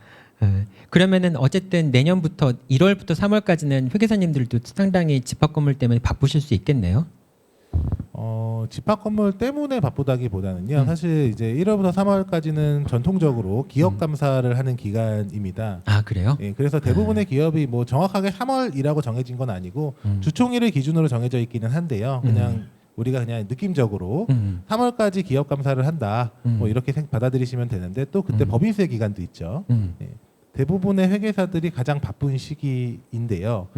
그러면은 어쨌든 내년부터 1월부터 3월까지는 회계사님들도 상당히 집합 건물 때문에 바쁘실 수 있겠네요. 집합 건물 때문에 바쁘다기보다는요. 음. 사실 이제 1월부터 3월까지는 전통적으로 기업 감사를 하는 기간입니다. 아 그래요? 예, 그래서 대부분의 기업이 뭐 정확하게 3월이라고 정해진 건 아니고 주총일을 기준으로 정해져 있기는 한데요. 그냥 우리가 그냥 느낌적으로 3월까지 기업 감사를 한다. 뭐 이렇게 받아들이시면 되는데 또 그때 법인세 기간도 있죠. 예, 대부분의 회계사들이 가장 바쁜 시기인데요.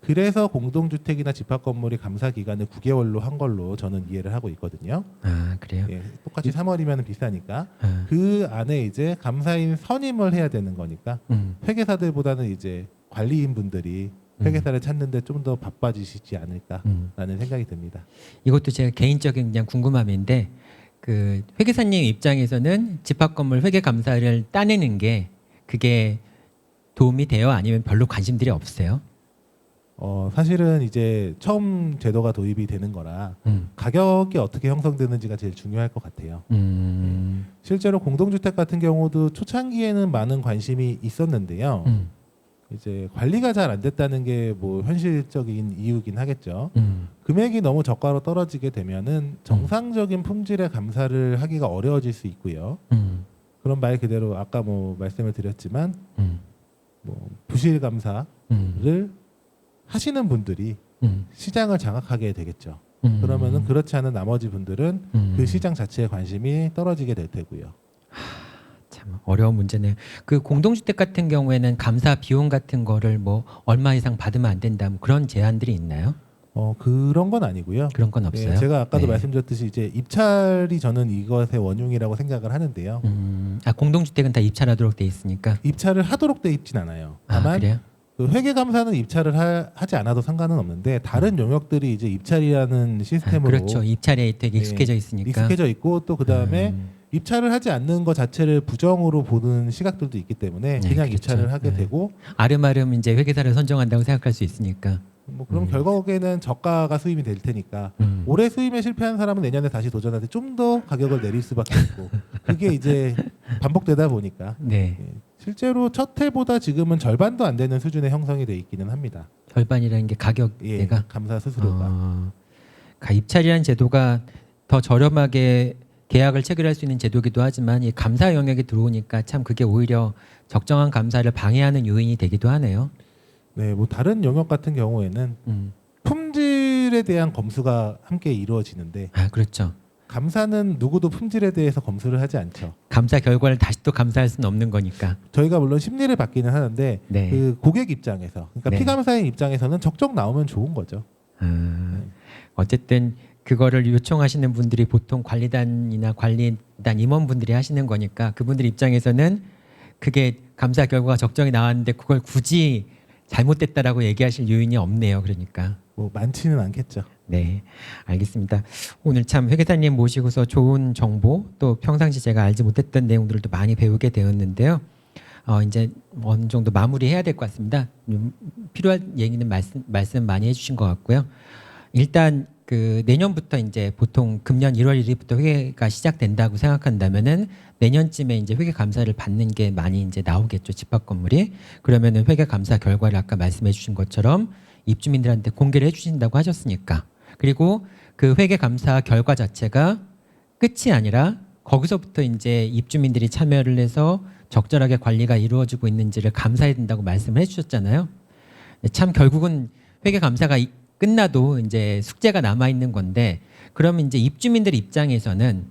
그래서 공동주택이나 집합 건물이 감사 기간을 9개월로 한 걸로 저는 이해를 하고 있거든요. 아 그래요? 예, 똑같이 3월이면 비싸니까 아, 그 안에 이제 감사인 선임을 해야 되는 거니까 회계사들보다는 이제 관리인 분들이 회계사를 찾는데 좀 더 바빠지시지 않을까라는 생각이 듭니다. 이것도 제가 개인적인 그냥 궁금함인데 그 회계사님 입장에서는 집합 건물 회계 감사를 따내는 게 그게 도움이 돼요? 아니면 별로 관심들이 없어요? 사실은 이제 처음 제도가 도입이 되는 거라 가격이 어떻게 형성되는지가 제일 중요할 것 같아요. 실제로 공동주택 같은 경우도 초창기에는 많은 관심이 있었는데요. 이제 관리가 잘 안 됐다는 게 뭐 현실적인 이유긴 하겠죠. 금액이 너무 저가로 떨어지게 되면은 정상적인 품질의 감사를 하기가 어려워질 수 있고요. 그런 말 그대로 아까 뭐 말씀을 드렸지만 뭐 부실 감사를 하시는 분들이 시장을 장악하게 되겠죠. 그러면은 그렇지 않은 나머지 분들은 그 시장 자체에 관심이 떨어지게 될 테고요. 참 어려운 문제네요. 그 공동주택 같은 경우에는 감사 비용 같은 거를 뭐 얼마 이상 받으면 안 된다 뭐 그런 제한들이 있나요? 그런 건 아니고요. 그런 건 없어요. 예, 제가 아까도 네. 말씀드렸듯이 이제 입찰이 저는 이것의 원흉이라고 생각을 하는데요. 아 공동주택은 다 입찰하도록 돼 있으니까. 입찰을 하도록 돼 있진 않아요. 아 다만 그래요? 그 회계감사는 입찰을 하지 않아도 상관은 없는데 다른 영역들이 이제 입찰이라는 아, 시스템으로 그렇죠. 입찰에 되게 예, 익숙해져 있으니까. 익숙해져 있고 또 그 다음에 입찰을 하지 않는 것 자체를 부정으로 보는 시각들도 있기 때문에 네, 그냥 그렇죠. 입찰을 하게 네. 되고 아름아름 이제 회계사를 선정한다고 생각할 수 있으니까. 뭐 그럼 결국에는 저가가 수임이 될 테니까 음. 올해 수임에 실패한 사람은 내년에 다시 도전할 때 좀 더 가격을 내릴 수밖에 없고 그게 이제 반복되다 보니까 네. 예, 실제로 첫 해보다 지금은 절반도 안 되는 수준의 형성이 돼 있기는 합니다. 절반이라는 게 예, 가격대가. 감사 수수료가 입찰이라는 제도가 더 저렴하게 계약을 체결할 수 있는 제도기도 하지만 이 감사 영역에 들어오니까 참 그게 오히려 적정한 감사를 방해하는 요인이 되기도 하네요. 네, 뭐 다른 영역 같은 경우에는 품질에 대한 검수가 함께 이루어지는데 아 그렇죠. 감사는 누구도 품질에 대해서 검수를 하지 않죠. 감사 결과를 다시 또 감사할 수는 없는 거니까. 저희가 물론 심리를 받기는 하는데 네. 그 고객 입장에서 그러니까 네. 피감사인 입장에서는 적정 나오면 좋은 거죠. 어쨌든 그거를 요청하시는 분들이 보통 관리단이나 관리단 임원분들이 하시는 거니까 그분들 입장에서는 그게 감사 결과가 적정히 나왔는데 그걸 굳이 잘못됐다라고 얘기하실 요인이 없네요. 그러니까. 뭐 많지는 않겠죠. 네, 알겠습니다. 오늘 참 회계사님 모시고서 좋은 정보 또 평상시 제가 알지 못했던 내용들도 많이 배우게 되었는데요. 이제 어느 정도 마무리해야 될 것 같습니다. 필요한 얘기는 말씀 많이 해주신 것 같고요. 일단 그 내년부터 이제 보통 금년 1월 1일부터 회계가 시작된다고 생각한다면은 내년쯤에 이제 회계 감사를 받는 게 많이 이제 나오겠죠. 집합 건물이. 그러면은 회계 감사 결과를 아까 말씀해 주신 것처럼 입주민들한테 공개를 해 주신다고 하셨으니까. 그리고 그 회계 감사 결과 자체가 끝이 아니라 거기서부터 이제 입주민들이 참여를 해서 적절하게 관리가 이루어지고 있는지를 감사해야 된다고 말씀을 해 주셨잖아요. 참 결국은 회계 감사가 끝나도 이제 숙제가 남아 있는 건데 그러면 이제 입주민들 입장에서는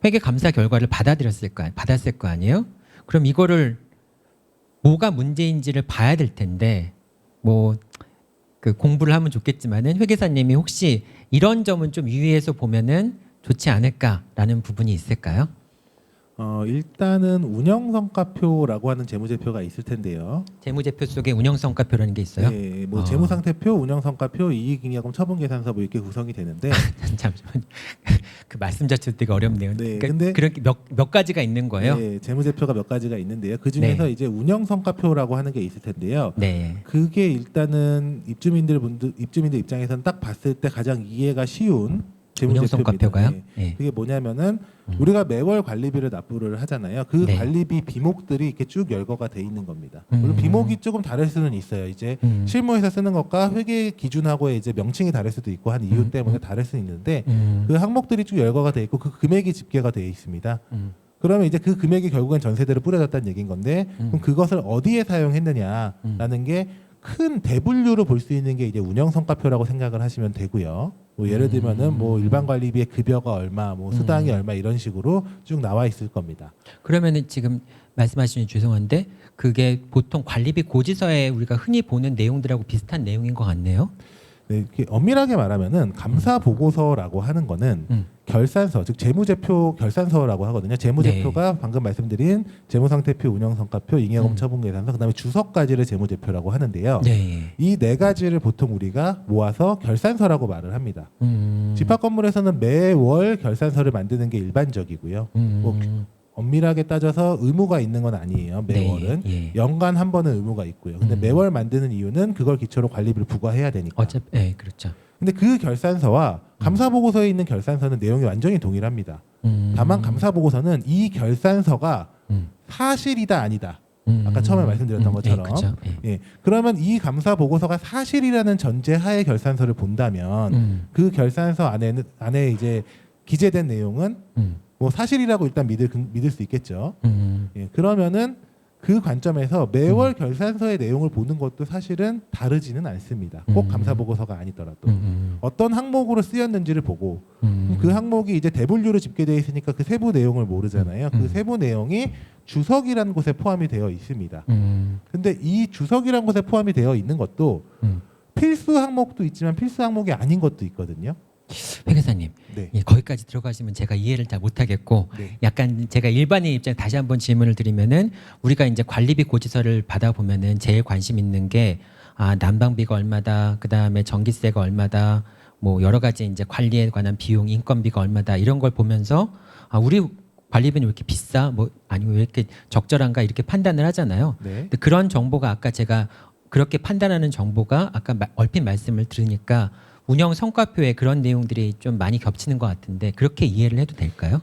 회계 감사 결과를 받았을 거 아니에요? 그럼 이거를 뭐가 문제인지를 봐야 될 텐데 뭐 그 공부를 하면 좋겠지만은 회계사님이 혹시 이런 점은 좀 유의해서 보면은 좋지 않을까라는 부분이 있을까요? 일단은 운영성과표라고 하는 재무제표가 있을 텐데요. 재무제표 속에 운영성과표라는 게 있어요. 네, 뭐 재무상태표, 운영성과표, 이익잉여금 처분계산서 뭐 이렇게 구성이 되는데 잠시만 그 말씀 자체도 되게 어렵네요. 네, 그러니까 근데 그렇게 몇 가지가 있는 거예요. 네, 재무제표가 몇 가지가 있는데요. 그 중에서 네. 이제 운영성과표라고 하는 게 있을 텐데요. 네. 그게 일단은 입주민들 입장에서는 딱 봤을 때 가장 이해가 쉬운 운영성과표가요? 네. 예. 그게 뭐냐면은 우리가 매월 관리비를 납부를 하잖아요. 그 네. 관리비 비목들이 이렇게 쭉 열거가 돼 있는 겁니다. 물론 비목이 조금 다를 수는 있어요. 이제 실무에서 쓰는 것과 회계 기준하고의 이제 명칭이 다를 수도 있고 한 이유 때문에 다를 수 있는데 그 항목들이 쭉 열거가 돼 있고 그 금액이 집계가 돼 있습니다. 그러면 이제 그 금액이 결국엔 전세대로 뿌려졌다는 얘기인 건데 그럼 그것을 어디에 사용했느냐라는 게 큰 대분류로 볼 수 있는 게 이제 운영성과표라고 생각을 하시면 되고요. 뭐 예를 들면은 뭐 일반 관리비의 급여가 얼마, 뭐 수당이 얼마 이런 식으로 쭉 나와 있을 겁니다. 그러면은 지금 말씀하시니 죄송한데 그게 보통 관리비 고지서에 우리가 흔히 보는 내용들하고 비슷한 내용인 것 같네요. 네, 이렇게 엄밀하게 말하면은 감사 보고서라고 하는 거는 결산서, 즉 재무제표 결산서라고 하거든요. 재무제표가 방금 말씀드린 재무상태표, 운영성과표, 잉여금 처분계산서, 그다음에 주석가지를 재무제표라고 하는데요. 네. 이 네 가지를 보통 우리가 모아서 결산서라고 말을 합니다. 집합 건물에서는 매월 결산서를 만드는 게 일반적이고요. 뭐 엄밀하게 따져서 의무가 있는 건 아니에요. 매월은 네, 예. 연간 한 번은 의무가 있고요. 근데 매월 만드는 이유는 그걸 기초로 관리비를 부과해야 되니까. 어차피 예, 그렇죠. 근데 그 결산서와 감사 보고서에 있는 결산서는 내용이 완전히 동일합니다. 다만 감사 보고서는 이 결산서가 사실이다 아니다. 아까 처음에 말씀드렸던 것처럼. 예, 그렇죠. 예. 예. 그러면 이 감사 보고서가 사실이라는 전제하에 결산서를 본다면 그 결산서 안에 이제 기재된 내용은 뭐 사실이라고 일단 믿을 수 있겠죠. 예. 그러면은 그 관점에서 매월 결산서의 내용을 보는 것도 사실은 다르지는 않습니다. 꼭 감사 보고서가 아니더라도 어떤 항목으로 쓰였는지를 보고 그 항목이 이제 대분류로 집계되어 있으니까 그 세부 내용을 모르잖아요. 그 세부 내용이 주석이라는 곳에 포함이 되어 있습니다. 근데 이 주석이라는 곳에 포함이 되어 있는 것도 필수 항목도 있지만 필수 항목이 아닌 것도 있거든요. 회계사님, 네. 예, 거기까지 들어가시면 제가 이해를 잘 못하겠고, 네. 약간 제가 일반인 입장 다시 한번 질문을 드리면은 우리가 이제 관리비 고지서를 받아 보면은 제일 관심 있는 게 난방비가 얼마다, 그 다음에 전기세가 얼마다, 뭐 여러 가지 이제 관리에 관한 비용, 인건비가 얼마다 이런 걸 보면서 우리 관리비는 왜 이렇게 비싸, 뭐 아니면 왜 이렇게 적절한가 이렇게 판단을 하잖아요. 네. 근데 그런 정보가 아까 제가 그렇게 판단하는 정보가 아까 얼핏 말씀을 들으니까. 운영 성과표에 그런 내용들이 좀 많이 겹치는 것 같은데 그렇게 이해를 해도 될까요?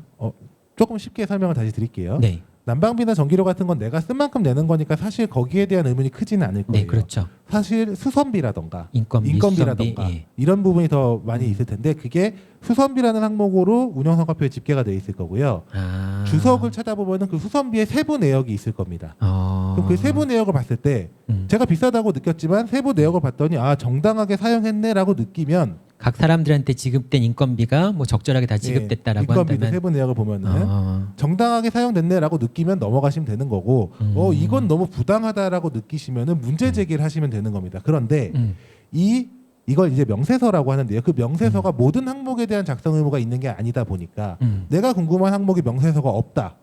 조금 쉽게 설명을 다시 드릴게요. 네, 난방비나 전기료 같은 건 내가 쓴 만큼 내는 거니까 사실 거기에 대한 의문이 크지는 않을 거예요. 네, 그렇죠. 사실 수선비라던가 인건비라던가 인건비라던가 이런 부분이 더 많이 있을 텐데 그게 수선비라는 항목으로 운영성과표에 집계가 돼 있을 거고요. 주석을 찾아보면은 그 수선비의 세부 내역이 있을 겁니다. 그럼 그 세부 내역을 봤을 때 제가 비싸다고 느꼈지만 세부 내역을 봤더니 정당하게 사용했네라고 느끼면 각 사람들한테 지급된 인건비가 뭐 적절하게 다 지급됐다라고 인건비도 한다면 세부 내역을 보면은 정당하게 사용됐네라고 느끼면 넘어가시면 되는 거고 이건 너무 부당하다라고 느끼시면은 문제 제기를 하시면 되는 겁니다. 그런데 이걸 이제 명세서라고 하는데요. 그 명세서가 모든 항목에 대한 작성 의무가 있는 게 아니다 보니까 내가 궁금한 항목이 명세서가 없다.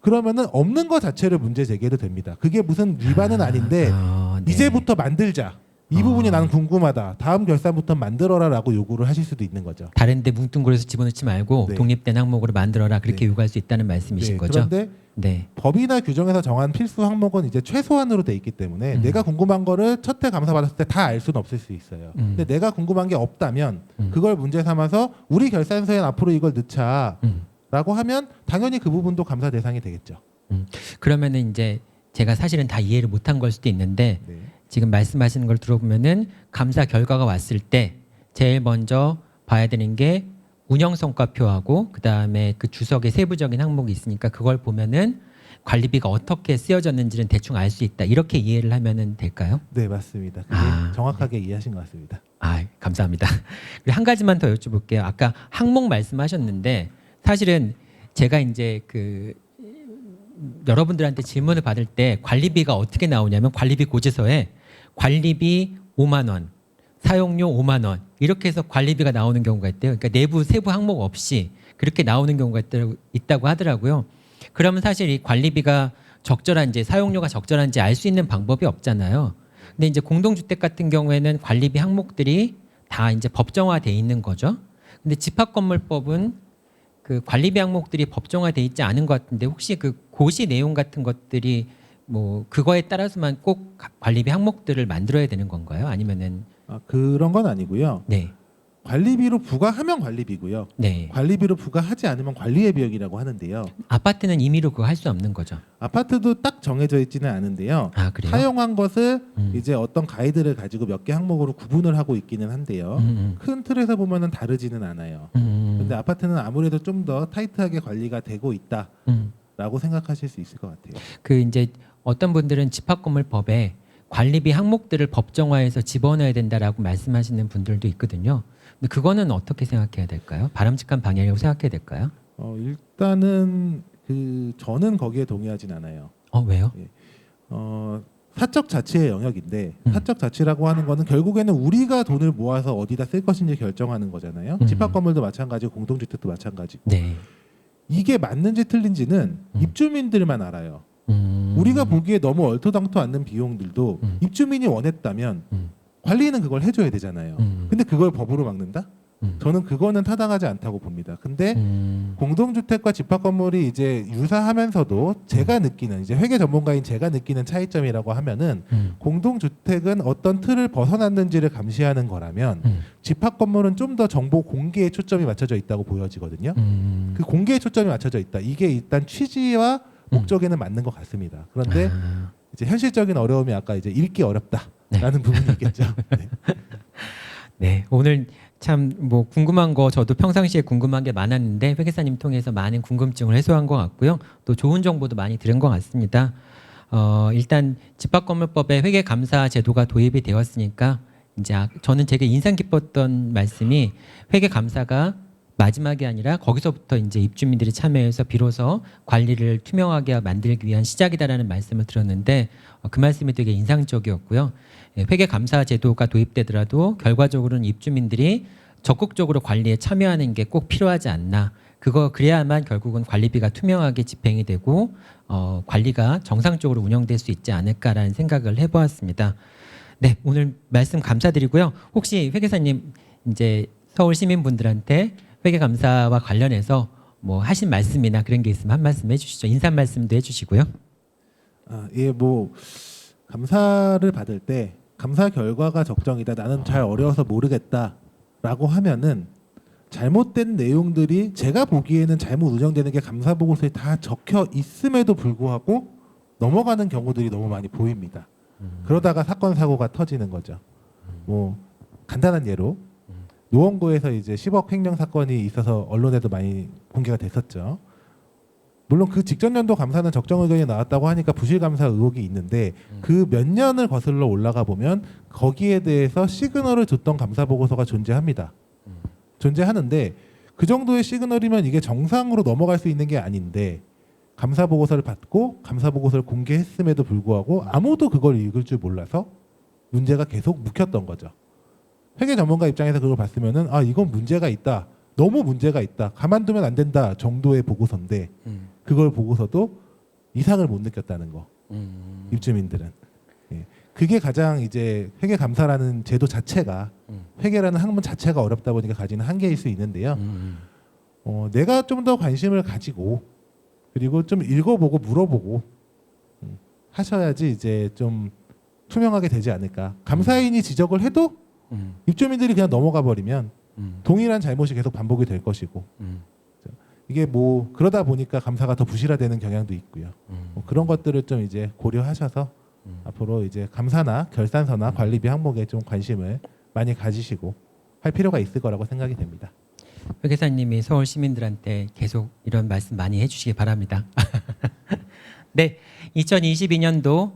그러면은 없는 것 자체를 문제 제기해도 됩니다. 그게 무슨 위반은 아닌데 네. 이제부터 만들자. 이 부분이 나는 궁금하다. 다음 결산부터 만들어라라고 요구를 하실 수도 있는 거죠. 다른데 뭉뚱그려서 집어넣지 말고 네. 독립된 항목으로 만들어라 그렇게 네. 요구할 수 있다는 말씀이신 네, 거죠? 그런데 네. 법이나 규정에서 정한 필수 항목은 이제 최소한으로 돼 있기 때문에 내가 궁금한 거를 첫 해 감사 받았을 때 다 알 수는 없을 수 있어요. 근데 내가 궁금한 게 없다면 그걸 문제 삼아서 우리 결산서엔 앞으로 이걸 넣자라고 하면 당연히 그 부분도 감사 대상이 되겠죠. 그러면은 이제 제가 사실은 다 이해를 못한 걸 수도 있는데 네. 지금 말씀하시는 걸 들어보면은 감사 결과가 왔을 때 제일 먼저 봐야 되는 게 운영성과표하고 그 다음에 그 주석의 세부적인 항목이 있으니까 그걸 보면은 관리비가 어떻게 쓰여졌는지는 대충 알 수 있다 이렇게 이해를 하면은 될까요? 네, 맞습니다. 그게 정확하게 이해하신 것 같습니다. 감사합니다. 그리고 한 가지만 더 여쭤볼게요. 아까 항목 말씀하셨는데 사실은 제가 이제 그 여러분들한테 질문을 받을 때 관리비가 어떻게 나오냐면 관리비 고지서에 관리비 5만 원, 사용료 5만 원 이렇게 해서 관리비가 나오는 경우가 있대요. 그러니까 내부 세부 항목 없이 그렇게 나오는 경우가 있다고 하더라고요. 그러면 사실 이 관리비가 적절한지 사용료가 적절한지 알 수 있는 방법이 없잖아요. 근데 이제 공동주택 같은 경우에는 관리비 항목들이 다 이제 법정화돼 있는 거죠. 근데 집합건물법은 그 관리비 항목들이 법정화돼 있지 않은 것 같은데 혹시 그 고시 내용 같은 것들이 뭐 그거에 따라서만 꼭 관리비 항목들을 만들어야 되는 건가요? 아니면은 그런 건 아니고요. 네. 관리비로 부과하면 관리비고요. 네. 관리비로 부과하지 않으면 관리의 비용이라고 하는데요. 아파트는 임의로 그거 할 수 없는 거죠. 아파트도 딱 정해져 있지는 않은데요. 아, 그래요? 사용한 것을 음. 이제 어떤 가이드를 가지고 몇 개 항목으로 구분을 하고 있기는 한데요. 큰 틀에서 보면은 다르지는 않아요. 근데 아파트는 아무래도 좀 더 타이트하게 관리가 되고 있다라고 생각하실 수 있을 것 같아요. 그 이제 어떤 분들은 집합건물법에 관리비 항목들을 법정화해서 집어넣어야 된다라고 말씀하시는 분들도 있거든요. 근데 그거는 어떻게 생각해야 될까요? 바람직한 방향이라고 생각해야 될까요? 일단은 저는 거기에 동의하진 않아요. 왜요? 사적 자치의 영역인데 사적 자치라고 하는 거는 결국에는 우리가 돈을 모아서 어디다 쓸 것인지 결정하는 거잖아요. 집합 건물도 마찬가지고 공동주택도 마찬가지고. 네. 이게 맞는지 틀린지는 입주민들만 알아요. 우리가 보기에 너무 얼토당토 않는 비용들도 입주민이 원했다면 관리는 그걸 해줘야 되잖아요. 근데 그걸 법으로 막는다? 저는 그거는 타당하지 않다고 봅니다. 근데 공동주택과 집합 건물이 이제 유사하면서도 제가 느끼는 이제 회계 전문가인 제가 느끼는 차이점이라고 하면은 공동주택은 어떤 틀을 벗어났는지를 감시하는 거라면 집합 건물은 좀 더 정보 공개에 초점이 맞춰져 있다고 보여지거든요. 그 공개에 초점이 맞춰져 있다. 이게 일단 취지와 목적에는 맞는 것 같습니다. 그런데 이제 현실적인 어려움이 아까 이제 읽기 어렵다라는 부분이 있겠죠. 네. 네, 오늘 참 뭐 궁금한 거 저도 평상시에 궁금한 게 많았는데 회계사님 통해서 많은 궁금증을 해소한 것 같고요. 또 좋은 정보도 많이 들은 것 같습니다. 일단 집합건물법에 회계감사 제도가 도입이 되었으니까 이제 저는 되게 인상 깊었던 말씀이 회계감사가 마지막이 아니라 거기서부터 이제 입주민들이 참여해서 비로소 관리를 투명하게 만들기 위한 시작이다라는 말씀을 들었는데 그 말씀이 되게 인상적이었고요. 회계감사 제도가 도입되더라도 결과적으로는 입주민들이 적극적으로 관리에 참여하는 게 꼭 필요하지 않나. 그래야만 결국은 관리비가 투명하게 집행이 되고 관리가 정상적으로 운영될 수 있지 않을까라는 생각을 해보았습니다. 네, 오늘 말씀 감사드리고요. 혹시 회계사님 이제 서울 시민분들한테 회계감사와 관련해서 뭐 하신 말씀이나 그런 게 있으면 한 말씀 해주시죠. 인사 말씀도 해주시고요. 뭐 감사를 받을 때 감사 결과가 적정이다. 나는 잘 어려워서 모르겠다라고 하면은 잘못된 내용들이 제가 보기에는 잘못 운영되는 게 감사 보고서에 다 적혀 있음에도 불구하고 넘어가는 경우들이 너무 많이 보입니다. 그러다가 사건 사고가 터지는 거죠. 뭐 간단한 예로 노원구에서 이제 10억 횡령 사건이 있어서 언론에도 많이 공개가 됐었죠. 물론 그 직전 연도 감사는 적정 의견이 나왔다고 하니까 부실 감사 의혹이 있는데 그 몇 년을 거슬러 올라가 보면 거기에 대해서 시그널을 줬던 감사 보고서가 존재합니다. 존재하는데 그 정도의 시그널이면 이게 정상으로 넘어갈 수 있는 게 아닌데 감사 보고서를 받고 감사 보고서를 공개했음에도 불구하고 아무도 그걸 읽을 줄 몰라서 문제가 계속 묵혔던 거죠. 회계 전문가 입장에서 그걸 봤으면은 이건 문제가 있다. 너무 문제가 있다. 가만두면 안 된다 정도의 보고서인데 그걸 보고서도 이상을 못 느꼈다는 거. 입주민들은. 예. 그게 가장 이제 회계 감사라는 제도 자체가 회계라는 학문 자체가 어렵다 보니까 가지는 한계일 수 있는데요. 내가 좀 더 관심을 가지고 그리고 좀 읽어보고 물어보고 하셔야지 이제 좀 투명하게 되지 않을까. 감사인이 지적을 해도 입주민들이 그냥 넘어가 버리면 동일한 잘못이 계속 반복이 될 것이고 이게 뭐 그러다 보니까 감사가 더 부실화되는 경향도 있고요. 뭐 그런 것들을 좀 이제 고려하셔서 앞으로 이제 감사나 결산서나 관리비 항목에 좀 관심을 많이 가지시고 할 필요가 있을 거라고 생각이 됩니다. 회계사님이 서울 시민들한테 계속 이런 말씀 많이 해주시기 바랍니다. 네, 2022년도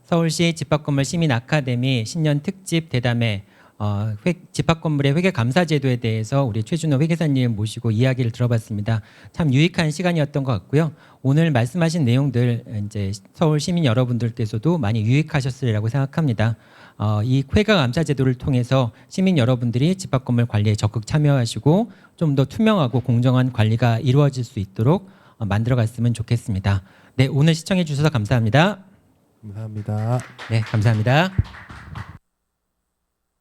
서울시 집합건물 시민 아카데미 신년 특집 대담회 집합건물의 회계감사제도에 대해서 우리 최준호 회계사님 모시고 이야기를 들어봤습니다. 참 유익한 시간이었던 것 같고요. 오늘 말씀하신 내용들 이제 서울 시민 여러분들께서도 많이 유익하셨으리라고 생각합니다. 이 회계감사제도를 통해서 시민 여러분들이 집합건물 관리에 적극 참여하시고 좀 더 투명하고 공정한 관리가 이루어질 수 있도록 만들어갔으면 좋겠습니다. 네, 오늘 시청해 주셔서 감사합니다. 감사합니다. 네, 감사합니다.